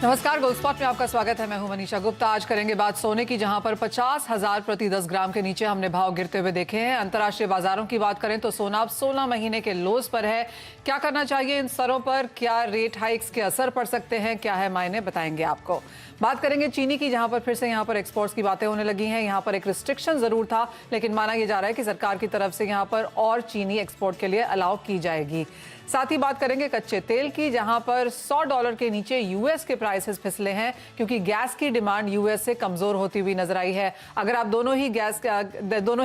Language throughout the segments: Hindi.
नमस्कार, गोल्ड स्पॉट में आपका स्वागत है। मैं हूं मनीषा गुप्ता। आज करेंगे बात सोने की, जहां पर 50,000 प्रति 10 ग्राम के नीचे हमने भाव गिरते हुए देखे हैं। अंतर्राष्ट्रीय बाजारों की बात करें तो सोना अब 16 महीने के लोज पर है। क्या करना चाहिए इन स्तरों पर? क्या रेट हाइक्स के असर पड़ सकते हैं? क्या है मायने, बताएंगे आपको। बात करेंगे चीनी की, जहां पर फिर से यहां पर एक्सपोर्ट्स की बातें होने लगी हैं। यहां पर एक रिस्ट्रिक्शन जरूर था, लेकिन माना यह जा रहा है कि सरकार की तरफ से यहां पर और चीनी एक्सपोर्ट के लिए अलाउ की जाएगी। साथ ही बात करेंगे कच्चे तेल की, जहां पर $100 के नीचे यूएस के प्राइसेस फिसले हैं, क्योंकि गैस की डिमांड यूएस से कमजोर होती हुई नजर आई है। अगर आप दोनों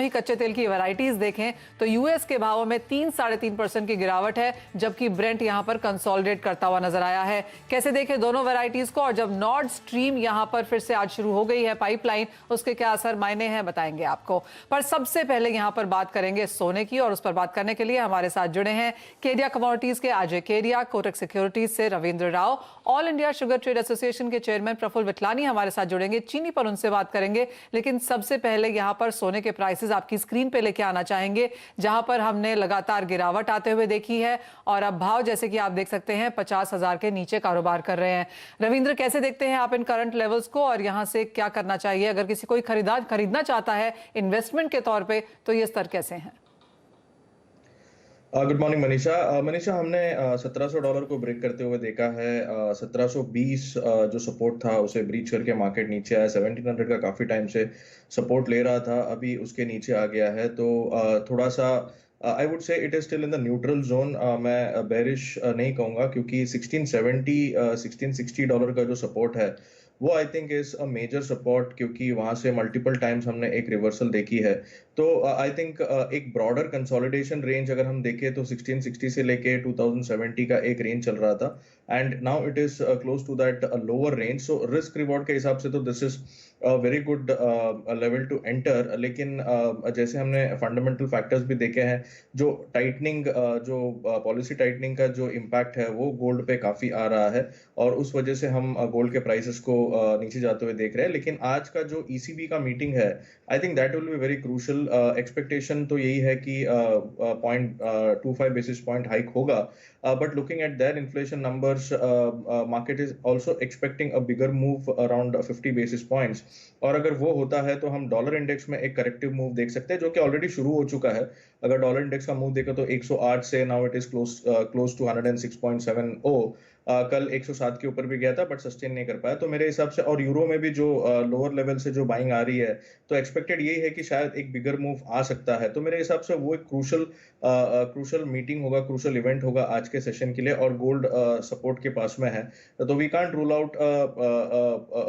ही कच्चे तेल की वैरायटीज देखें तो यूएस के भावों में 3-3.5% की गिरावट है, जबकि ब्रेंट यहां पर कंसोलिडेट करता हुआ नजर आया है। कैसे देखें दोनों वैरायटीज को? और जब नॉर्ड स्ट्रीम यहां पर फिर से आज शुरू हो गई है पाइपलाइन, उसके क्या असर मायने हैं, बताएंगे आपको। पर सबसे पहले यहां पर बात करेंगे सोने की, और उस पर बात करने के लिए हमारे साथ जुड़े हैं केडिया कमोडिटीज के अजय केडिया, कोटक सिक्योरिटीज से Ravindra Rao, all India sugar trade association के चेयरमैन प्रफुल्ल विटलानी हमारे साथ जुड़ेंगे। चीनी पर उनसे बात करेंगे, लेकिन सबसे पहले यहां पर सोने के प्राइसेस आपकी स्क्रीन पे लेके आना चाहेंगे, जहां पर हमने लगातार गिरावट आते हुए देखी है और अब भाव जैसे कि आप देख सकते हैं 50,000 के नीचे कारोबार कर रहे हैं। रविंद्र, कैसे देखते हैं आप इन करंट लेवल्स को, और यहां से क्या करना चाहिए? अगर किसी कोई खरीदार खरीदना चाहता है इन्वेस्टमेंट के तौर पर, तो ये स्तर कैसे हैं? Good morning Manisha. मनीषा, हमने $1700 को ब्रेक करते हुए देखा है। 1720 जो सपोर्ट था उसे ब्रीच करके मार्केट नीचे आया। 1700 का काफी टाइम से सपोर्ट ले रहा था, अभी उसके नीचे आ गया है। तो थोड़ा सा I would say it is still in the neutral zone. मैं बेरिश नहीं कहूंगा, क्योंकि 1670 $1660 का जो सपोर्ट है वो I think is a major support, क्योंकि वहां से मल्टीपल टाइम्स हमने एक रिवर्सल देखी है। तो आई थिंक एक ब्रॉडर कंसोलिडेशन रेंज अगर हम देखें तो 1660 से लेके 2070 का एक रेंज चल रहा था, and now it is close to that lower range. So risk reward के हिसाब से तो this is very good level to enter. लेकिन जैसे हमने फंडामेंटल फैक्टर्स भी देखे हैं, जो टाइटनिंग जो पॉलिसी टाइटनिंग का जो इम्पैक्ट है वो गोल्ड पे काफी आ रहा है, और उस वजह से हम गोल्ड के प्राइसेस को नीचे जाते हुए देख रहे हैं। लेकिन आज का जो ईसीबी का मीटिंग है, I think that will be very crucial. Expectation तो यही है कि 0.25 बेसिस पॉइंट हाइक होगा, but looking at there inflation numbers, market is also expecting a bigger move around 50 basis points. और अगर वो होता है तो हम डॉलर इंडेक्स में एक करेक्टिव मूव देख सकते हैं, जो कि ऑलरेडी शुरू हो चुका है। अगर डॉलर इंडेक्स का मूव देखें तो 108 से now it is close to 106.70। कल 107 के ऊपर भी गया था, बट सस्टेन नहीं कर पाया। तो मेरे हिसाब से, और यूरो में भी जो लोअर लेवल से जो बाइंग आ रही है, तो एक्सपेक्टेड यही है कि शायद एक बिगर मूव आ सकता है। तो मेरे हिसाब से वो एक क्रूशल मीटिंग होगा, क्रूशल इवेंट होगा आज के सेशन के लिए, और गोल्ड सपोर्ट के पास में है। तो we can't rule out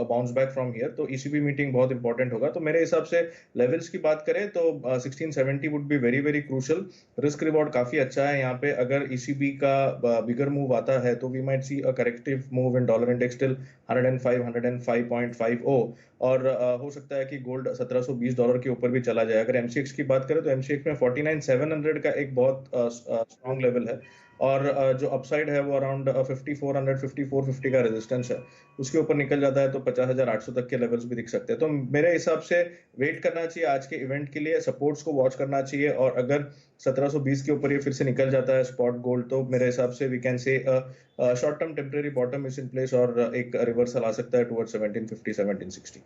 bounce back from here. तो ईसीबी मीटिंग बहुत इंपॉर्टेंट होगा। तो मेरे हिसाब से लेवल्स की बात करें तो 1670 would be very very crucial. Risk reward काफी अच्छा है यहाँ पे। अगर ईसीबी का बिगर मूव आता है तो we might see a corrective move in dollar index till 105 और हो सकता है कि गोल्ड $1720 के ऊपर भी चला जाए। अगर एमसीएक्स की बात करें तो एमसीएक्स में 49700 का एक बहुत स्ट्रॉन्ग लेवल है, और जो अपसाइड है वो अराउंड 5400 5450 का रेजिस्टेंस है। उसके ऊपर निकल जाता है तो 50,800 तक के लेवल्स भी दिख सकते हैं। तो मेरे हिसाब से वेट करना चाहिए आज के इवेंट के लिए, सपोर्ट्स को वॉच करना चाहिए, और अगर 1720 के ऊपर ये फिर से निकल जाता है स्पॉट गोल्ड, तो मेरे हिसाब से we can say short term temporary bottom is in place, और एक रिवर्सल आ सकता है टुवर्ड्स 1750 1760।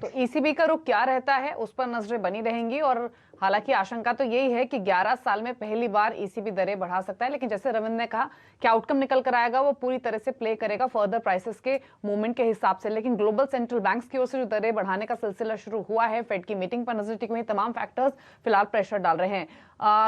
तो ईसीबी का रुख क्या रहता है, उस पर नजरें बनी रहेंगी। और हालांकि आशंका तो यही है कि 11 साल में पहली बार ईसीबी दरें बढ़ा सकता है, लेकिन जैसे रविंद्र ने कहा कि आउटकम निकल कर आएगा वो पूरी तरह से प्ले करेगा फर्दर प्राइसेस के मूवमेंट के हिसाब से। लेकिन ग्लोबल सेंट्रल बैंक्स की ओर से जो दरें बढ़ाने का सिलसिला शुरू हुआ है, फेड की मीटिंग पर नजर टिकी हुई, तमाम फैक्टर्स फिलहाल प्रेशर डाल रहे हैं।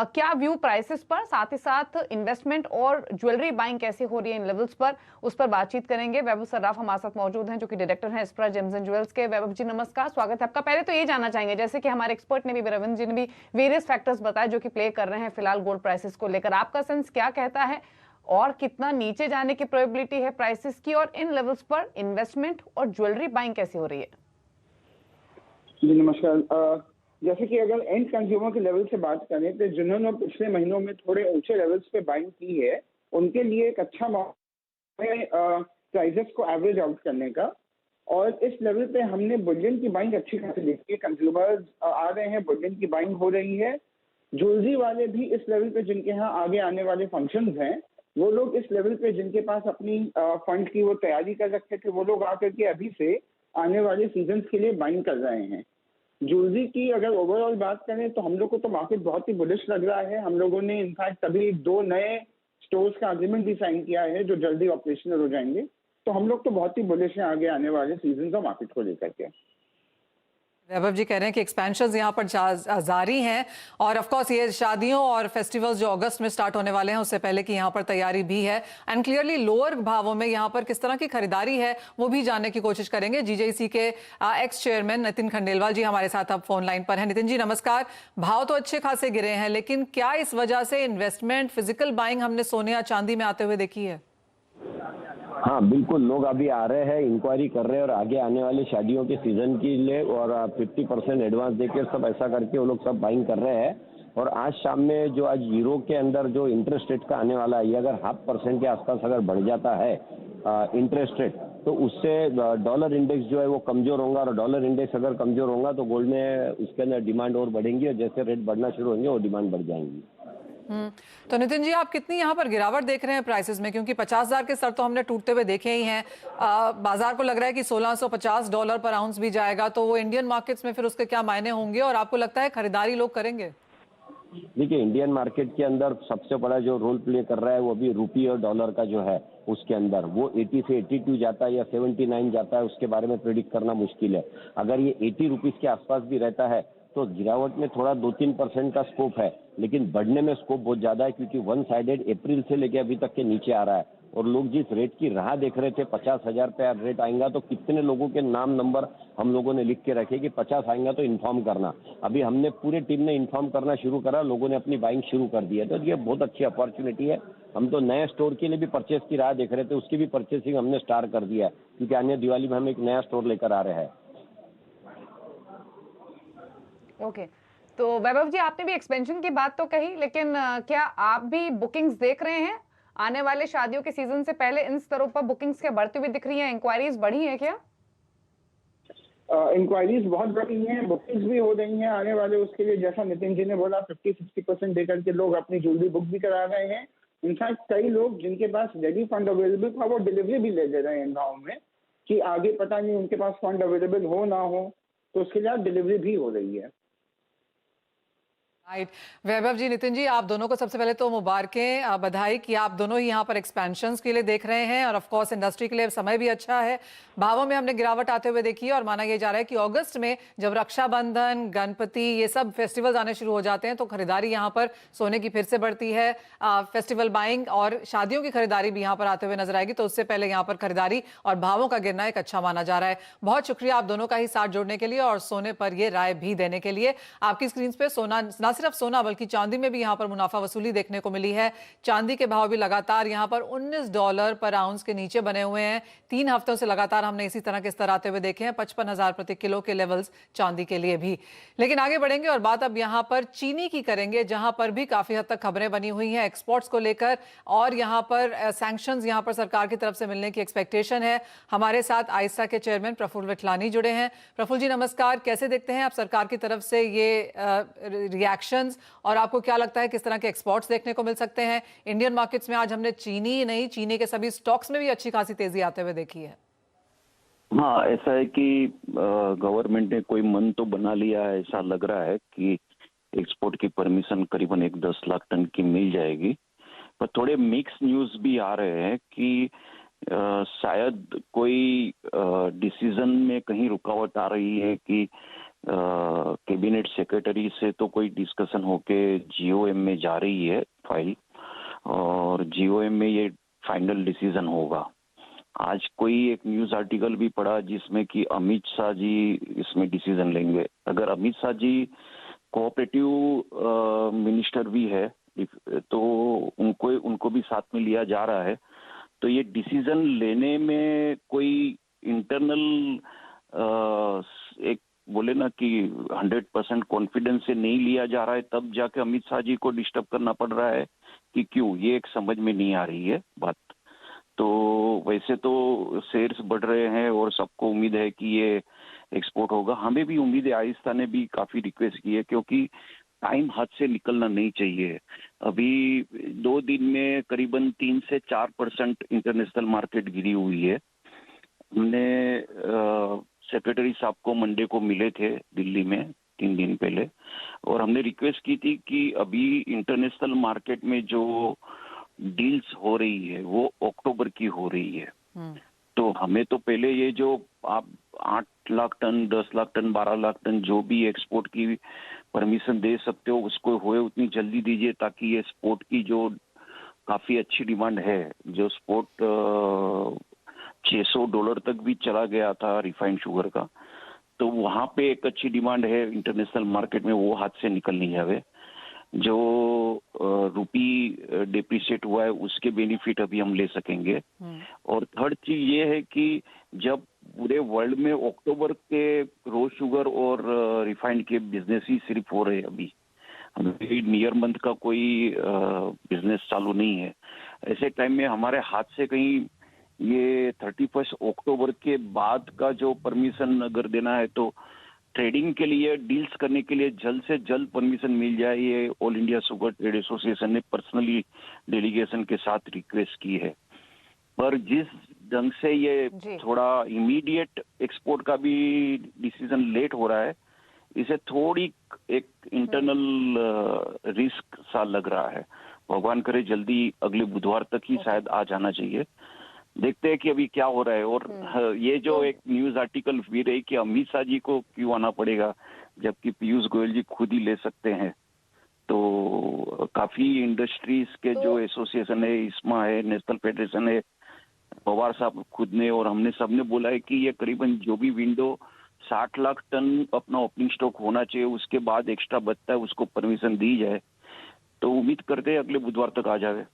क्या व्यू प्राइसेस पर, साथ ही साथ इन्वेस्टमेंट और ज्वेलरी बाइंग कैसे हो रही है इन लेवल्स पर, उस पर बातचीत करेंगे। वैभव सर्राफ हमारे साथ मौजूद हैं, जो कि डायरेक्टर हैं एस्प्रा जेम्स एंड ज्वेल्स के। वैभव जी नमस्कार, स्वागत है आपका। पहले तो ये जानना चाहेंगे, जैसे कि हमारे एक्सपर्ट ने भी, रविंद्र जी ने भी वेरियस फैक्टर्स बताए जो कि प्ले कर रहे हैं फिलहाल गोल्ड प्राइसेस को लेकर, आपका सेंस क्या कहता है और कितना नीचे जाने की प्रोबेबिलिटी है प्राइसेस की, और इन लेवल्स पर इन्वेस्टमेंट और ज्वेलरी बाइंग कैसी हो रही है? जी नमस्कार। जैसे कि अगर एंड कंज्यूमर के लेवल से बात करें तो जिन्होंने पिछले महीनों में थोड़े ऊंचे लेवल्स पे बाइंग की है, उनके लिए एक अच्छा मौका है प्राइसेस को एवरेज आउट करने का। और इस लेवल पे हमने बुलियन की बाइंग अच्छी खासी देखी है। कंज्यूमर्स आ रहे हैं, बुलियन की बाइंग हो रही है। ज्वेलरी वाले भी इस लेवल पे, जिनके यहाँ आगे आने वाले फंक्शंस हैं, वो लोग इस लेवल पे जिनके पास अपनी फंड की वो तैयारी कर रखे थे, वो लोग आकर के अभी से आने वाले सीजन के लिए बाइंग कर रहे हैं। ज्वेलरी की अगर ओवरऑल बात करें तो हम लोग को तो मार्केट बहुत ही बुलिश लग रहा है। हम लोगों ने इनफैक्ट अभी 2 नए स्टोर्स का एग्रीमेंट भी साइन किया है जो जल्दी ऑपरेशनल हो जाएंगे। तो हम लोग तो बहुत ही बुलिश हैं आगे आने वाले सीजन का मार्केट को लेकर के। वैभव जी कह रहे हैं कि एक्सपेंशन यहाँ पर जारी हैं और ऑफ कोर्स ये शादियों और फेस्टिवल्स जो अगस्त में स्टार्ट होने वाले हैं उससे पहले की यहाँ पर तैयारी भी है एंड क्लियरली लोअर भावों में यहाँ पर किस तरह की खरीदारी है वो भी जानने की कोशिश करेंगे। जीजेसी के एक्स चेयरमैन नितिन खंडेलवाल जी हमारे साथ अब फोन लाइन पर हैं। नितिन जी नमस्कार। भाव तो अच्छे खासे गिरे हैं लेकिन क्या इस वजह से इन्वेस्टमेंट फिजिकल बाइंग हमने सोने या चांदी में आते हुए देखी है? हाँ बिल्कुल, लोग अभी आ रहे हैं, इंक्वायरी कर रहे हैं और आगे आने वाले शादियों के सीजन के लिए और 50% एडवांस देकर सब ऐसा करके वो लोग सब बाइंग कर रहे हैं। और आज शाम में जो आज यूरो के अंदर जो इंटरेस्ट रेट का आने वाला है, ये अगर 0.5% के आसपास अगर बढ़ जाता है इंटरेस्ट रेट, तो उससे डॉलर इंडेक्स जो है वो कमजोर होगा और डॉलर इंडेक्स अगर कमजोर होगा तो गोल्ड में उसके अंदर डिमांड और बढ़ेंगी और जैसे रेट बढ़ना शुरू होंगे वो डिमांड बढ़ जाएंगी। तो नितिन जी आप कितनी यहाँ पर गिरावट देख रहे हैं प्राइसेस में, क्योंकि 50,000 के स्तर तो हमने टूटते हुए देखे ही हैं। बाजार को लग रहा है कि $1650 पर आउंस भी जाएगा, तो वो इंडियन मार्केट्स में फिर उसके क्या मायने होंगे और आपको लगता है खरीदारी लोग करेंगे? देखिए, इंडियन मार्केट के अंदर सबसे बड़ा जो रोल प्ले कर रहा है वो अभी रुपये और डॉलर का जो है उसके अंदर वो 80 से 82 जाता है या 79 जाता है, उसके बारे में प्रेडिक्ट करना मुश्किल है। अगर ये 80 रुपीज के आसपास भी रहता है तो गिरावट में थोड़ा 2-3% का स्कोप है, लेकिन बढ़ने में स्कोप बहुत ज्यादा है क्योंकि वन साइडेड अप्रैल से लेके अभी तक के नीचे आ रहा है और लोग जिस रेट की राह देख रहे थे 50,000 पे रेट आएगा तो कितने लोगों के नाम नंबर हम लोगों ने लिख के रखे कि 50 आएगा तो इन्फॉर्म करना। अभी हमने पूरे टीम ने इन्फॉर्म करना शुरू करा, लोगों ने अपनी बाइंग शुरू कर दी है, तो ये बहुत अच्छी अपॉर्चुनिटी है। हम तो नए स्टोर के लिए भी परचेस की राह देख रहे थे, उसकी भी परचेसिंग हमने स्टार्ट कर दिया है क्योंकि आने दिवाली में हम एक नया स्टोर लेकर आ रहे हैं। ओके, तो वैभव जी आपने भी एक्सपेंशन की बात तो कही, लेकिन क्या आप भी बुकिंग्स देख रहे हैं? आने वाले शादियों के सीजन से पहले इन स्तरों पर बुकिंग्स क्या बढ़ती हुई दिख रही हैं? इंक्वायरीज बढ़ी हैं क्या? इंक्वायरीज बहुत बढ़ी हैं, बुकिंग्स भी हो रही हैं आने वाले उसके लिए। जैसा नितिन जी ने बोला 50-60% देकर के लोग अपनी ज्वेलरी बुक भी करा रहे हैं। इनफैक्ट कई लोग जिनके पास रेडी फंड अवेलेबल था वो डिलीवरी भी ले रहे हैं गाँव में कि आगे पता नहीं उनके पास फंड अवेलेबल हो ना हो, तो उसके लिए डिलीवरी भी हो रही है। राइट। वैभव जी, नितिन जी, आप दोनों को सबसे पहले तो मुबारकें, बधाई कि आप दोनों ही यहाँ पर एक्सपेंशंस के लिए देख रहे हैं और ऑफ कोर्स इंडस्ट्री के लिए समय भी अच्छा है। भावों में हमने गिरावट आते हुए देखी है और माना यह जा रहा है कि अगस्त में जब रक्षाबंधन, गणपति, ये सब फेस्टिवल्स आने शुरू हो जाते हैं तो खरीदारी यहाँ पर सोने की फिर से बढ़ती है। फेस्टिवल बाइंग और शादियों की खरीदारी भी यहाँ पर आते हुए नजर आएगी, तो उससे पहले यहाँ पर खरीदारी और भावों का गिरना एक अच्छा माना जा रहा है। बहुत शुक्रिया आप दोनों का ही साथ जोड़ने के लिए और सोने पर ये राय भी देने के लिए। आपकी स्क्रीन पे सोना, ना सिर्फ सोना बल्कि चांदी में भी यहां पर मुनाफा वसूली देखने को मिली है। चांदी के भाव भी लगातार यहां पर $19 पर आउंस के नीचे बने हुए हैं। 3 हफ्तों से लगातार हमने इसी तरह के स्तर आते हुए देखे हैं, 55,000 प्रति किलो के लेवल्स चांदी के लिए भी। लेकिन आगे बढ़ेंगे और बात अब यहां पर चीनी की करेंगे, जहां पर भी काफी हद तक खबरें बनी हुई हैं एक्सपोर्ट्स को लेकर और यहां पर सैंक्शंस यहां पर सरकार की तरफ से मिलने की एक्सपेक्टेशन है। हमारे साथ आइस्टा के चेयरमैन प्रफुल्ल विठलानी जुड़े हैं। प्रफुल्ल जी नमस्कार, कैसे देखते हैं आप सरकार की तरफ से ये रिएक्शंस और आपको क्या लगता है किस तरह के एक्सपोर्ट्स देखने को मिल सकते हैं? इंडियन मार्केट्स में आज हमने चीनी नहीं, चीनी के सभी स्टॉक्स में भी अच्छी खासी तेजी आते हुए देखी है। हाँ, ऐसा है कि गवर्नमेंट ने कोई मन तो बना लिया है, ऐसा लग रहा है कि एक्सपोर्ट की परमिशन करीबन 10 लाख टन की मिल जाएगी। पर थोड़े मिक्स न्यूज भी आ रहे हैं कि शायद कोई डिसीजन में कहीं रुकावट आ रही है कि कैबिनेट सेक्रेटरी से तो कोई डिस्कशन होके जीओएम में जा रही है फाइल और जीओएम में ये फाइनल डिसीजन होगा। आज कोई एक न्यूज आर्टिकल भी पढ़ा जिसमें कि अमित शाह जी इसमें डिसीजन लेंगे। अगर अमित शाह जी कोऑपरेटिव मिनिस्टर भी है तो उनको भी साथ में लिया जा रहा है, तो ये डिसीजन लेने में कोई इंटरनल एक बोले ना कि 100% कॉन्फिडेंस से नहीं लिया जा रहा है, तब जाके अमित शाह जी को डिस्टर्ब करना पड़ रहा है कि क्यों, ये एक समझ में नहीं आ रही है बात। तो वैसे तो शेयर्स बढ़ रहे हैं और सबको उम्मीद है कि ये एक्सपोर्ट होगा। हमें भी उम्मीद है, आइस्ता ने भी काफी रिक्वेस्ट की है क्योंकि टाइम हाथ से निकलना नहीं चाहिए। अभी 2 दिन में करीबन 3 से 4% इंटरनेशनल मार्केट गिरी हुई है। हमने सेक्रेटरी साहब को मंडे को मिले थे दिल्ली में 3 दिन पहले, और हमने रिक्वेस्ट की थी कि अभी इंटरनेशनल मार्केट में जो डील्स हो रही है वो अक्टूबर की हो रही है। तो हमें तो पहले ये जो आप 8 lakh tonne, 10 lakh tonne, 12 lakh tonne जो भी एक्सपोर्ट की परमिशन दे सकते हो उसको होए उतनी जल्दी दीजिए, ताकि ये स्पोर्ट की जो काफी अच्छी डिमांड है, जो स्पोर्ट $600 तक भी चला गया था रिफाइंड शुगर का, तो वहां पे एक अच्छी डिमांड है इंटरनेशनल मार्केट में, वो हाथ से निकल नहीं जावे। जो रुपी डिप्रिशिएट हुआ है उसके बेनिफिट अभी हम ले सकेंगे। और थर्ड चीज ये है कि जब पूरे वर्ल्ड में अक्टूबर के रोज शुगर और रिफाइंड के बिजनेस ही सिर्फ हो रहे हैं अभी नियर मंथ का कोई बिजनेस चालू नहीं है। ऐसे टाइम में हमारे हाथ से कहीं ये 31 अक्टूबर के बाद का जो परमिशन अगर देना है तो ट्रेडिंग के लिए, डील्स करने के लिए जल्द से जल्द परमिशन मिल जाए, ये all India sugar trade association ने पर्सनली डेलीगेशन के साथ रिक्वेस्ट की है। पर जिस ढंग से ये थोड़ा इमीडिएट एक्सपोर्ट का भी डिसीजन लेट हो रहा है, इसे थोड़ी एक इंटरनल रिस्क सा लग रहा है। भगवान करे जल्दी अगले बुधवार तक ही शायद आ जाना चाहिए। देखते हैं कि अभी क्या हो रहा है। और ये जो एक न्यूज आर्टिकल भी रही कि अमित शाह जी को क्यों आना पड़ेगा जबकि पीयूष गोयल जी खुद ही ले सकते हैं, तो काफी इंडस्ट्रीज के जो एसोसिएशन है, इस्मा है, नेशनल फेडरेशन है, पवार साहब खुद ने और हमने सबने बोला है कि ये करीबन जो भी विंडो 60 लाख टन अपना ओपनिंग स्टॉक होना चाहिए, उसके बाद एक्स्ट्रा बचता है उसको परमिशन दी जाए। तो उम्मीद करते हैं अगले बुधवार तक आ जाए।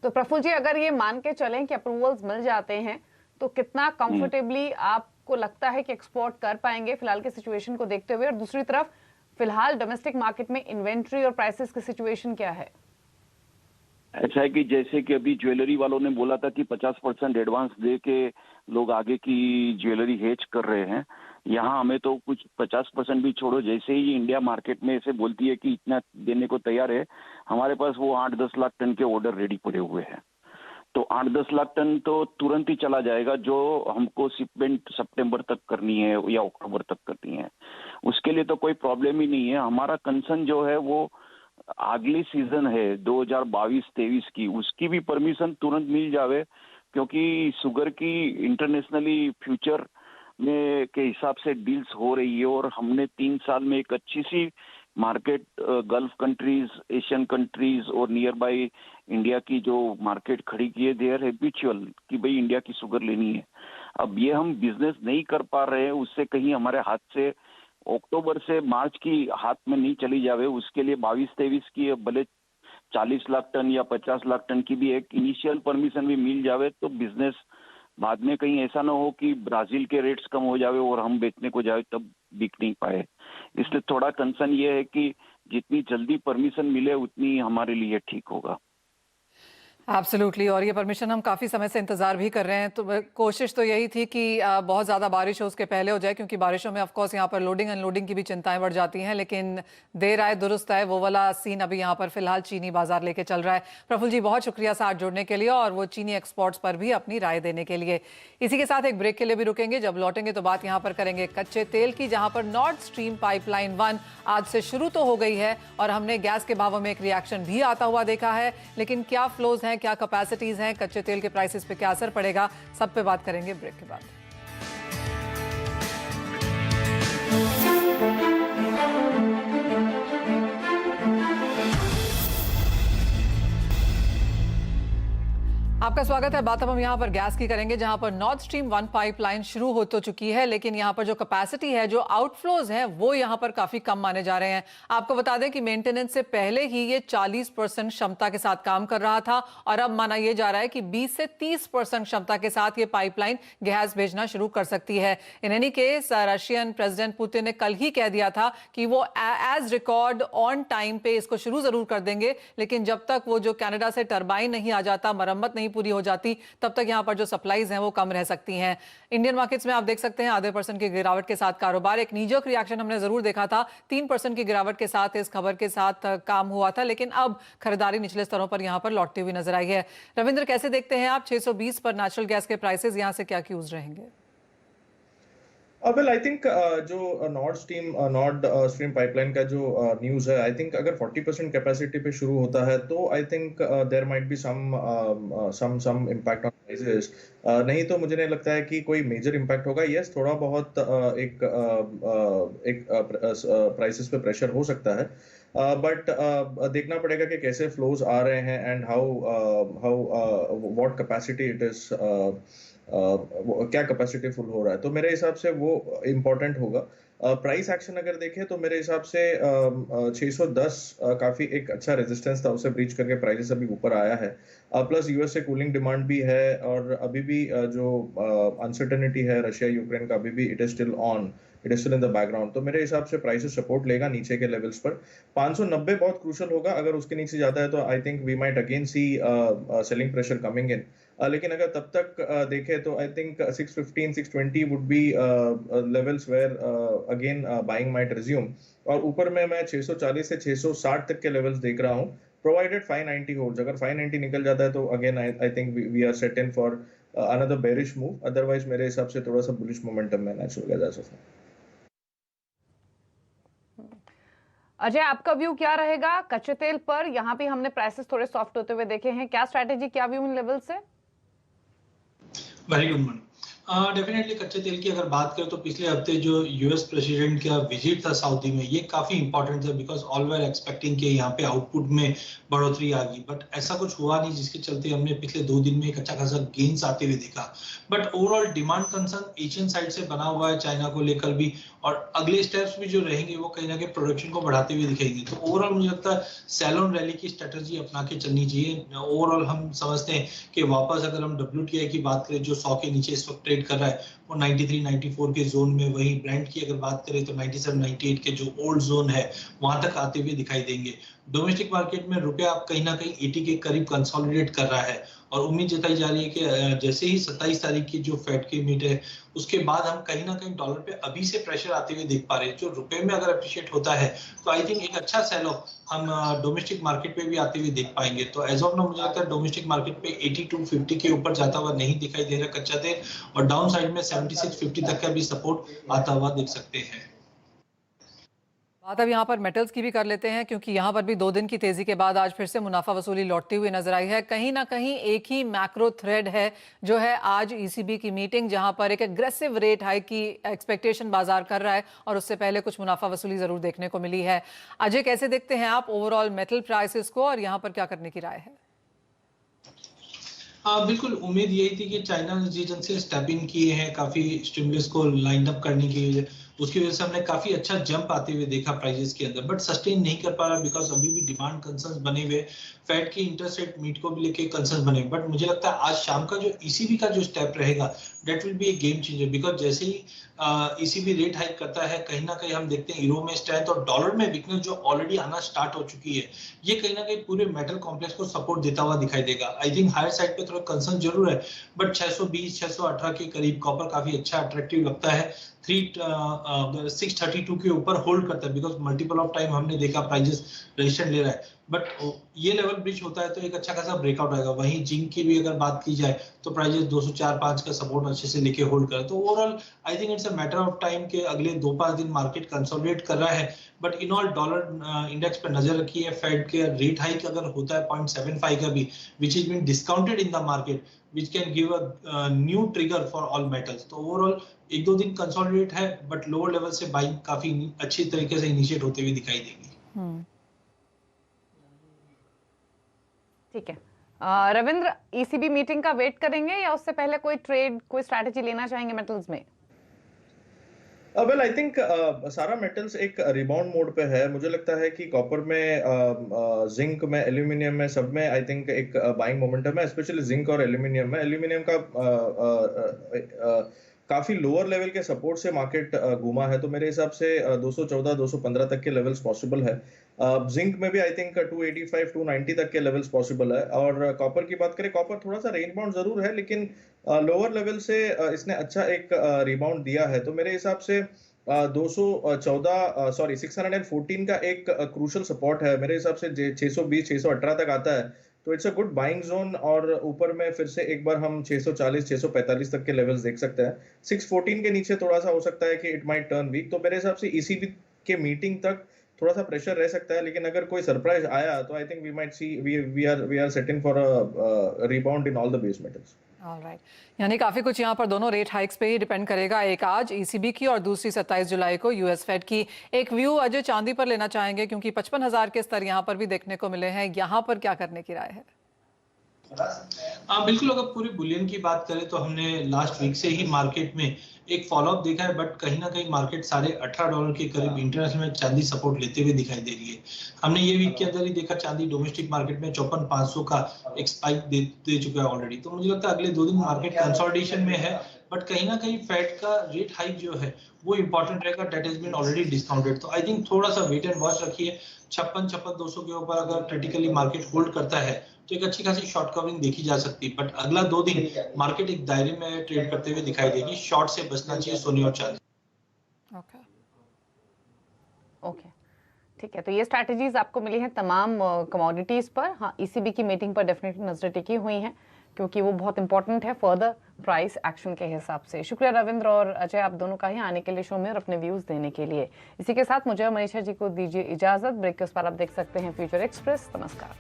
तो प्रफुल्ल जी, अगर ये मान के चलें कि अप्रूवल्स मिल जाते हैं तो कितना कंफर्टेबली आपको लगता है कि एक्सपोर्ट कर पाएंगे फिलहाल की सिचुएशन को देखते हुए? और दूसरी तरफ फिलहाल डोमेस्टिक मार्केट में इन्वेंट्री और प्राइसेस की सिचुएशन क्या है? ऐसा है कि जैसे कि अभी ज्वेलरी वालों ने बोला था कि 50% एडवांस दे के लोग आगे की ज्वेलरी हेज कर रहे हैं। यहाँ हमें तो कुछ 50% भी छोड़ो, जैसे ही इंडिया मार्केट में ऐसे बोलती है कि इतना देने को तैयार है, हमारे पास वो 8-10 लाख टन के ऑर्डर रेडी पड़े हुए हैं। तो 8-10 लाख टन तो तुरंत ही चला जाएगा, जो हमको शिपमेंट सितंबर तक करनी है या अक्टूबर तक करनी है, उसके लिए तो कोई प्रॉब्लम ही नहीं है। हमारा कंसर्न जो है वो अगली सीजन है 2022-23 की, उसकी भी परमिशन तुरंत मिल जावे, क्योंकि शुगर की इंटरनेशनली फ्यूचर में के हिसाब से डील्स हो रही है और हमने 3 साल में एक अच्छी सी market gulf countries, Asian countries और नियर बाय इंडिया की जो मार्केट खड़ी की है, दे आर हैबिचुअल कि भाई इंडिया की शुगर लेनी है। अब ये हम बिजनेस नहीं कर पा रहे हैं, उससे कहीं हमारे हाथ से अक्टूबर से मार्च की हाथ में नहीं चली जावे, उसके लिए 22-23 की भले 40 लाख टन या 50 लाख टन की भी एक इनिशियल परमिशन भी मिल जावे, तो बिजनेस बाद में कहीं ऐसा ना हो कि ब्राजील के रेट्स कम हो जावे और हम बेचने को जाए तब बिक नहीं पाए। इसलिए थोड़ा कंसर्न ये है कि जितनी जल्दी परमिशन मिले उतनी हमारे लिए ठीक होगा। एब्सोल्युटली, और ये परमिशन हम काफ़ी समय से इंतज़ार भी कर रहे हैं। तो कोशिश तो यही थी कि बहुत ज़्यादा बारिश हो उसके पहले हो जाए, क्योंकि बारिशों में ऑफकोर्स यहाँ पर लोडिंग अनलोडिंग की भी चिंताएं बढ़ जाती हैं। लेकिन देर आए दुरुस्त आए, वो वाला सीन अभी यहाँ पर फिलहाल चीनी बाजार लेके चल रहा है। प्रफुल्ल जी, बहुत शुक्रिया साथ जुड़ने के लिए और वो चीनी एक्सपोर्ट्स पर भी अपनी राय देने के लिए। इसी के साथ एक ब्रेक के लिए भी रुकेंगे। जब लौटेंगे तो बात यहाँ पर करेंगे कच्चे तेल की, जहाँ पर नॉर्थ स्ट्रीम पाइपलाइन 1 आज से शुरू तो हो गई है और हमने गैस के भावों में एक रिएक्शन भी आता हुआ देखा है, लेकिन क्या फ्लोज हैं, क्या कैपेसिटीज हैं, कच्चे तेल के प्राइसेस पे क्या असर पड़ेगा, सब पे बात करेंगे ब्रेक के बाद। आपका स्वागत है। बात अब हम यहाँ पर गैस की करेंगे, जहाँ पर नॉर्थ स्ट्रीम 1 पाइपलाइन शुरू हो तो चुकी है, लेकिन यहाँ पर जो कैपेसिटी है, जो आउटफ्लोज हैं, वो यहाँ पर काफी कम माने जा रहे हैं। आपको बता दें कि मेंटेनेंस से पहले ही ये 40% क्षमता के साथ काम कर रहा था और अब माना यह जा रहा है कि 20 से 30% क्षमता के साथ ये पाइपलाइन गैस भेजना शुरू कर सकती है। In any case Russian president Putin ने कल ही कह दिया था कि वो एज रिकॉर्ड ऑन टाइम पे इसको शुरू जरूर कर देंगे, लेकिन जब तक वो जो कनाडा से टरबाइन नहीं आ जाता, मरम्मत नहीं पूरी हो जाती तब तक यहाँ पर जो सप्लाईज हैं वो कम रह सकती हैं। इंडियन मार्केट्स में आप देख सकते हैं आधे % की गिरावट के साथ कारोबार। एक नीजक रिएक्शन हमने जरूर देखा था, 3% की गिरावट के साथ इस खबर के साथ काम हुआ था, लेकिन अब खरीदारी निचले स्तरों पर यहाँ पर लौटती हुई नजर आई है। रविंद्र, कैसे देखते हैं आप 620 पर नेचुरल गैस के प्राइसेस, यहाँ से क्या क्यूज रहेंगे? वेल आई थिंक जो नॉर्ड स्ट्रीम पाइपलाइन का जो न्यूज़ है, आई थिंक अगर 40% कैपेसिटी पे शुरू होता है तो I think there might be some impact on prices. नहीं तो मुझे नहीं लगता है कि कोई मेजर इम्पैक्ट होगा। यस, थोड़ा बहुत एक प्राइसेस पे प्रेशर हो सकता है, बट देखना पड़ेगा कि कैसे फ्लोज आ रहे हैं and how what capacity it is, क्या कैपेसिटी फुल हो रहा है। तो मेरे हिसाब से वो इम्पोर्टेंट होगा। प्राइस एक्शन अगर देखें तो मेरे हिसाब से 610 काफी एक अच्छा रेजिस्टेंस था, उसे ब्रीच करके प्राइसेस अभी ऊपर आया है। प्लस यूएस से कूलिंग डिमांड भी है और अभी भी जो अनसर्टेनिटी है रशिया यूक्रेन का, अभी भी it is still in the background. तो मेरे हिसाब से प्राइसेस सपोर्ट लेगा नीचे के लेवल्स पर। 590 बहुत क्रूशल होगा, अगर उसके नीचे जाता है तो I think we might again see selling pressure coming in. लेकिन अगर तब तक देखें तो I think 615 620 would be levels where again buying might resume. और ऊपर में मैं 640 से 660 तक के लेवल्स देख रहा हूँ, प्रोवाइडेड 590 होल्ड्स। अगर 590 निकल जाता है तो again I think we are set in for another bearish move. Otherwise मेरे हिसाब से थोड़ा सा बुलिश मोमेंटम में नेचुरल गैस जा सकता है। अजय, आपका व्यू क्या रहेगा कच्चे तेल पर? यहाँ पे हमने प्राइसेस थोड़े सॉफ्ट होते हुए देखे हैं, क्या स्ट्रैटेजी, क्या व्यू इन लेवल से? Very good morning. डेफिनेटली कच्चे तेल की अगर बात करें तो पिछले हफ्ते जो यूएस प्रेसिडेंट का विजिट था सऊदी में, ये काफी इंपॉर्टेंट था बिकॉज ऑल वर एक्सपेक्टिंग कि यहाँ पे आउटपुट में बढ़ोतरी आ गई, बट ऐसा कुछ हुआ नहीं, जिसके चलते हमने पिछले 2 दिन में एक अच्छा खासा गेन्स आते हुए देखा। But overall demand concern Asian side से बना हुआ है, चाइना को लेकर भी, और अगले स्टेप्स भी जो रहेंगे वो कहीं ना कहीं प्रोडक्शन को बढ़ाते हुए दिखेंगे। तो ओवरऑल मुझे लगता है सेल ऑन रैली की स्ट्रेटजी अपना के चलनी चाहिए। ओवरऑल हम समझते हैं कि वापस अगर हम WTI की बात करें जो 100 के नीचे इस वक्त ट्रेड कर रहा है, वो 93 94 के जोन में, वही ब्रांड की अगर बात करें तो 97 98 के जो ओल्ड जोन है वहां तक आते हुए दिखाई देंगे। डोमेस्टिक मार्केट में रुपया आप कहीं ना कहीं 80 के करीब कंसोलिडेट कर रहा है, और उम्मीद जताई जा रही है कि जैसे ही 27 तारीख की जो फेड की मीट है उसके बाद हम कहीं ना कहीं डॉलर पे अभी से प्रेशर आते हुए देख पा रहे हैं। जो रुपए में अगर अप्रिशिएट होता है तो आई थिंक एक अच्छा सेल ऑफ हम डोमेस्टिक मार्केट पे भी आते हुए देख पाएंगे। तो एज ऑफ नाउ मुझे लगता है डोमेस्टिक मार्केट पे 8250 के ऊपर जाता हुआ नहीं दिखाई दे रहा कच्चा तेल, और डाउन साइड में 7650 तक का भी सपोर्ट आता हुआ देख सकते हैं। बात अब यहाँ पर मेटल्स की भी कर लेते हैं, क्योंकि यहाँ पर भी 2 दिन की तेजी के बाद आज फिर से मुनाफा वसूली लौटती हुई नजर आई है। कहीं ना कहीं एक ही मैक्रो थ्रेड है जो है आज ECB की मीटिंग, जहाँ पर एक एग्रेसिव रेट हाइक की एक्सपेक्टेशन बाजार कर रहा है, और उससे पहले कुछ मुनाफा वसूली जरूर देखने को मिली है। अजय, कैसे देखते हैं आप ओवरऑल मेटल प्राइसेस को, और यहाँ पर क्या करने की राय है? बिल्कुल उम्मीद यही थी कि चाइना रीजन से स्टेप इन किए हैं काफी स्टिमुलस को लाइन अप करने की वजह, उसकी वजह से हमने काफी अच्छा जंप आते हुए देखा प्राइसेस के अंदर, बट सस्टेन नहीं कर पा रहा बिकॉज अभी भी डिमांड कंसर्न्स बने हुए, फेड की इंटरेस्ट रेट मीट को भी लेके कंसर्न्स बने। बट मुझे लगता है आज शाम का जो ECB का जो स्टेप रहेगा that will be A game changer, because जैसे ही ECB रेट हाइक करता है कहीं ना कहीं हम देखते हैं यूरो में स्ट्रेंथ और डॉलर में वीकनेस जो ऑलरेडी आना स्टार्ट हो चुकी है, ये कहीं ना कहीं पूरे मेटल कॉम्प्लेक्स को सपोर्ट देता हुआ दिखाई देगा। आई थिंक हायर साइड पे थोड़ा कंसर्न जरूर है, बट 620 618 के करीब कॉपर काफी अच्छा अट्रैक्टिव लगता है। 632 के ऊपर होल्ड करता है बिकॉज मल्टीपल ऑफ टाइम हमने देखा प्राइजेस रेजिस्टेंस ले रहा है, बट ये लेवल ब्रिज होता है तो एक अच्छा खासा ब्रेकआउट आएगा। वहीं जिंक की भी अगर बात की जाए तो प्राइजेस 204-5 का सपोर्ट अच्छे से लेके होल्ड कर, तो overall I think it's a matter of time के अगले 2-5 दिन मार्केट कंसोलिडेट कर रहा है। But in all dollar index पर नजर रखी है, फेड के रेट हाइक अगर होता है 0.75 का भी, which is been discounted in the market, which can give a new trigger for all metals। तो ओवरऑल 1-2 दिन कंसोलिडेट है, बट लोअर लेवल से बाइंग काफी अच्छी तरीके से इनिशिएट होते हुए दिखाई देगी। ठीक है, रविंद्र, ECB मीटिंग का वेट करेंगे या उससे पहले कोई ट्रेड, कोई स्ट्रैटेजी लेना चाहेंगे मेटल्स में? वेल आई थिंक सारा मेटल्स एक रिबाउंड मोड पे है। मुझे लगता है कि कॉपर में, जिंक में, एल्यूमिनियम में, सब में आई थिंक एक बाइंग मोमेंटम है, स्पेशली जिंक और एल्यूमिनियम में। एल्यूमिनियम का काफी लोअर लेवल के सपोर्ट से मार्केट घूमा है, तो मेरे हिसाब से 214 215 तक के लेवल्स पॉसिबल है। जिंक में भी आई थिंक 285 290 तक के लेवल्स पॉसिबल है। और कॉपर की बात करें, कॉपर थोड़ा सा रेंज बाउंड जरूर है, लेकिन लोअर लेवल से इसने अच्छा एक रिबाउंड दिया है। तो मेरे हिसाब से 614 का एक क्रूशल सपोर्ट है मेरे हिसाब से। 620 618 तक आता है तो it's a good buying zone. और ऊपर में फिर से एक बार हम 640 645 तक के लेवल्स देख सकते हैं। 614 के नीचे थोड़ा सा हो सकता है कि इट माइट टर्न वीक। तो मेरे हिसाब से ईसीबी के मीटिंग तक थोड़ा सा प्रेशर रह सकता है, लेकिन अगर कोई सरप्राइज आया तो I think we might see we are setting for a rebound in all the base metals. Alright, यानी काफी कुछ यहाँ पर दोनों रेट हाइक्स पे ही डिपेंड करेगा। एक आज ईसीबी की और दूसरी 27 जुलाई को यूएस फेड की। एक व्यू अजय चांदी पर लेना चाहेंगे, क्योंकि 55,000 के स्तर यहाँ पर भी देखने को मिले हैं। यहाँ पर क्या करने की राय है? बिल्कुल, अगर पूरी बुलियन की बात करें तो हमने लास्ट वीक से ही मार्केट में एक फॉलोअप देखा है, बट कहीं ना कहीं मार्केट $18.5 के करीब इंटरनेशनल में चांदी सपोर्ट लेते हुए दिखाई दे रही है। हमने ये वीक के अंदर ही देखा चांदी डोमेस्टिक मार्केट में 54,500 का एक स्पाइक दे चुका है ऑलरेडी। तो मुझे लगता है अगले 2 दिन मार्केट कंसोलिडेशन में है, बट कहीं ना कहीं फेड का रेट हाइक जो है वो इंपॉर्टेंट रहेगा। That has been already discounted. तो आई थिंक थोड़ा सा वेट एंड वॉच रखिए। 56-200 के ऊपर अगर क्रिटिकली मार्केट होल्ड करता है तो एक अच्छी खासी शॉर्ट कवरिंग देखी जा सकती है। बट अगला 2 दिन मार्केट एक दायरे में ट्रेड करते हुए दिखाई देगी। शॉर्ट से बचना चाहिए सोने और चांदी। ओके, ठीक है। तो ये स्ट्रैटेजीज आपको मिली हैं तमाम कमोडिटीज पर। हाँ, ईसीबी की मीटिंग पर डेफिनेटली नजरें टिकी हुई हैं, क्योंकि वो बहुत इंपॉर्टेंट है फर्दर प्राइस एक्शन के हिसाब से। शुक्रिया रविंद्र और अजय, आप दोनों का ही आने के लिए शो में और अपने व्यूज देने के लिए। इसी के साथ मुझे और मनीषा जी को दीजिए इजाजत। ब्रेक के उस पर आप देख सकते हैं फ्यूचर एक्सप्रेस। नमस्कार।